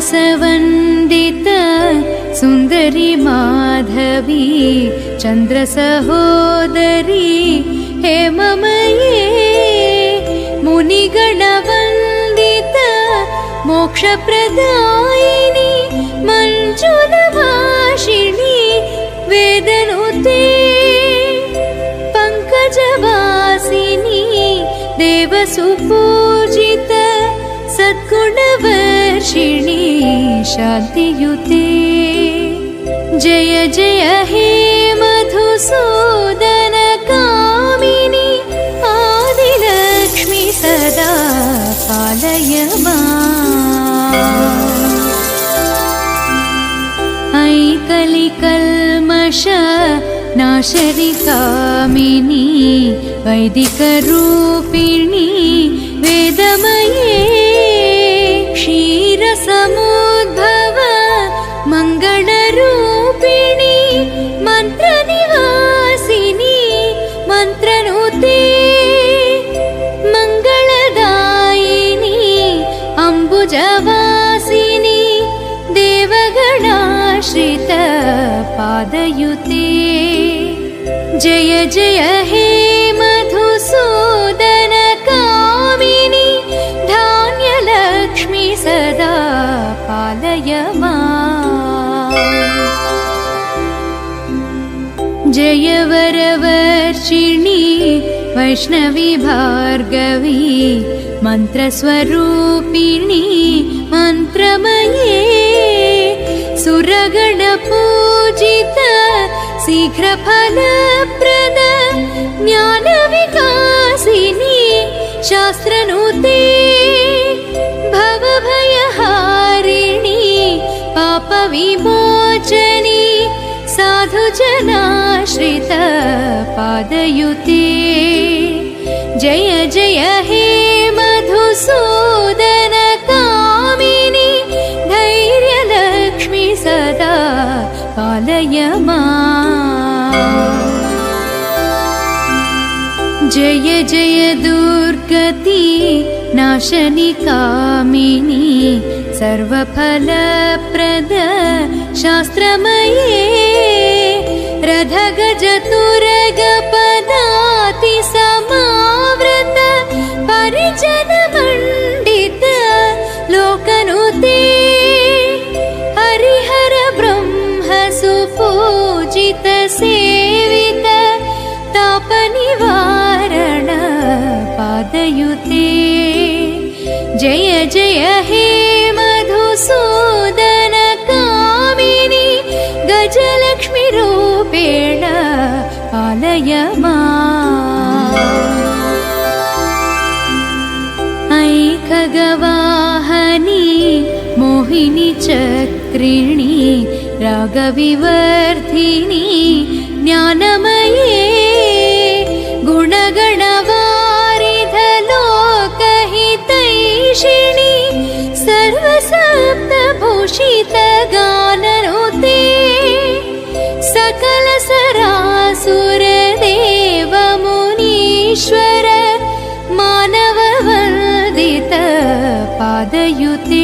सुमनसवन्दित सुन्दरी माधवी चन्द्रसहोदरी हेममये मुनिगणवन्दित मोक्षप्रदायिनी मञ्जुलभाषिणी वेदनुते पङ्कजवासिनी देवसुपूजित सद्गुणवर्षिणी शान्तियुते जय जय हे मधुसूदन कामिनी आदिलक्ष्मी सदा पालय माम्। ऐ कलिकल्मष नाशरि कामिनी वैदिकरूपिणी वेदमये क्षीरसमुद्भव मङ्गलरूपिणी मन्त्रनिवासिनी मन्त्रनुते मङ्गलदायिनी अम्बुजवासिनी देवगणाश्रित पादयुते जय जय हे मधुसूदन कामिनी धान्यलक्ष्मी सदा पालय माम्। जय वरवर्षिणी वैष्णवी भार्गवी मन्त्रस्वरूपिणी मन्त्रमये सुरगणपूजित शीघ्रफलप्रद ज्ञानविकासिनी शास्त्रनुते भवभयहारिणी पापविमोचनी साधुजनाश्रित पादयुते जय जय हे मधुसूदन कामिनी धैर्यलक्ष्मी सदा पालय माम्। जय जय दुर्गति नाशनि कामिनी सर्वफलप्रद शास्त्रमये रथगजतुरगपदाति समावृत परिजनमण्डित लोकनुते हरिहर ब्रह्म सुपूजित सेवित तापनिवारण पादयुते जय जय हे मधुसूदन कामिनी गजलक्ष्मी रूपेण पालय माम्। ऐ खगवाहनी मोहिनी चक्रिणी रागविवर्धिनी ज्ञानमये गुणगणवारिध लोकहितैषिणी सर्वसप्तभूषित गाननुते सकल सरासुर देव मुनीश्वर मानववन्दित पादयुते